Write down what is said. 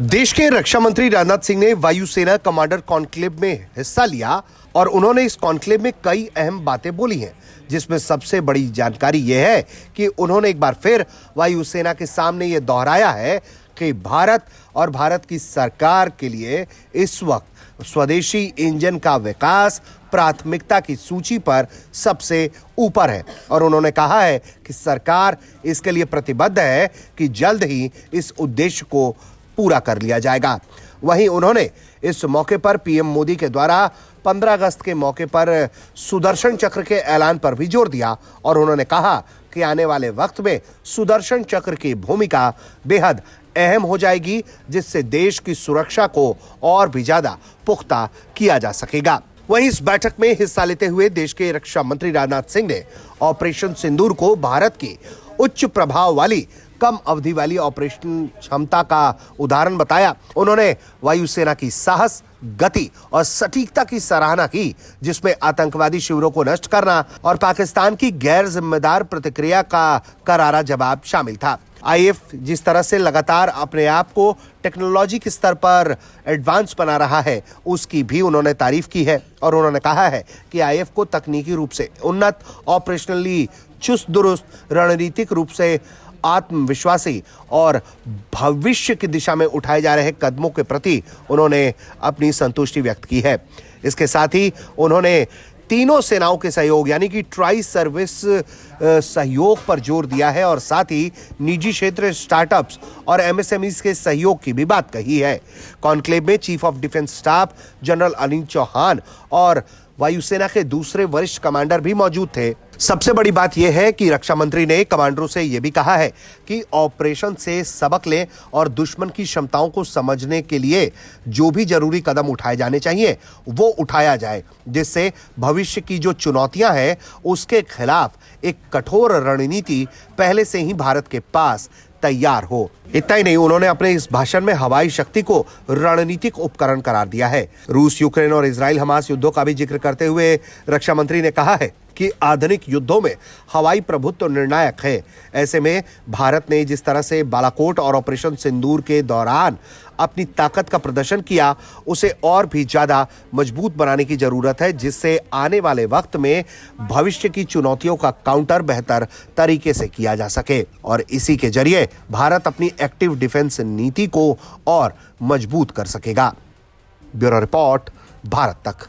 देश के रक्षा मंत्री राजनाथ सिंह ने वायुसेना कमांडर कॉन्क्लेव में हिस्सा लिया और उन्होंने इस कॉन्क्लेव में कई अहम बातें बोली हैं, जिसमें सबसे बड़ी जानकारी यह है कि उन्होंने एक बार फिर वायुसेना के सामने यह दोहराया है कि भारत और भारत की सरकार के लिए इस वक्त स्वदेशी इंजन का विकास प्राथमिकता की सूची पर सबसे ऊपर है और उन्होंने कहा है कि सरकार इसके लिए प्रतिबद्ध है कि जल्द ही इस उद्देश्य को पूरा कर लिया जाएगा। वहीं उन्होंने इस मौके पर पीएम मोदी के द्वारा 15 अगस्त के मौके पर सुदर्शन चक्र के ऐलान पर भी जोर दिया और उन्होंने कहा कि आने वाले वक्त में सुदर्शन चक्र की भूमिका बेहद अहम हो जाएगी, जिससे देश की सुरक्षा को और भी ज्यादा पुख्ता किया जा सकेगा। वहीं इस बैठक में हिस्सा लेते हुए देश के रक्षा मंत्री राजनाथ सिंह ने ऑपरेशन सिंदूर को भारत की उच्च प्रभाव वाली कम अवधि वाली ऑपरेशन क्षमता का उदाहरण बताया। उन्होंने वायुसेना की साहस, गति और सटीकता की सराहना की, जिसमें आतंकवादी शिविरों को नष्ट करना और पाकिस्तान की गैर जिम्मेदार प्रतिक्रिया का करारा जवाब शामिल था। आईएफ जिस तरह से लगातार अपने आप को टेक्नोलॉजी के स्तर पर एडवांस बना रहा है, उसकी भी उन्होंने तारीफ की है और उन्होंने कहा है कि आईएफ को तकनीकी रूप से उन्नत, ऑपरेशनली चुस्त दुरुस्त, रणनीतिक रूप से आत्मविश्वासी और भविष्य की दिशा में उठाए जा रहे कदमों के प्रति उन्होंने अपनी संतुष्टि व्यक्त की है। इसके साथ ही उन्होंने तीनों सेनाओं के सहयोग यानी कि ट्राई सर्विस सहयोग पर जोर दिया है और साथ ही निजी क्षेत्र, स्टार्टअप्स और एमएसएमईज के सहयोग की भी बात कही है। कॉन्क्लेव में chief of defence staff general Anil Chauhan और वायुसेना के दूसरे वरिष्ठ कमांडर भी मौजूद थे। सबसे बड़ी बात यह है कि रक्षा मंत्री ने कमांडरों से यह भी कहा है कि ऑपरेशन से सबक लें और दुश्मन की क्षमताओं को समझने के लिए जो भी जरूरी कदम उठाए जाने चाहिए वो उठाया जाए, जिससे भविष्य की जो चुनौतियां हैं उसके खिलाफ एक कठोर रणनीति पहले से ही भारत के पास तैयार हो। इतना ही नहीं, उन्होंने अपने इस भाषण में हवाई शक्ति को रणनीतिक उपकरण करार दिया है। रूस, यूक्रेन और इजराइल हमास युद्धों का भी जिक्र करते हुए रक्षा मंत्री ने कहा है कि आधुनिक युद्धों में हवाई प्रभुत्व निर्णायक है। ऐसे में भारत ने जिस तरह से बालाकोट और ऑपरेशन सिंदूर के दौरान अपनी ताकत का प्रदर्शन किया, उसे और भी ज्यादा मजबूत बनाने की जरूरत है, जिससे आने वाले वक्त में भविष्य की चुनौतियों का काउंटर बेहतर तरीके से किया जा सके और इसी के जरिए भारत अपनी एक्टिव डिफेंस नीति को और मजबूत कर सकेगा। ब्यूरो रिपोर्ट, भारत तक।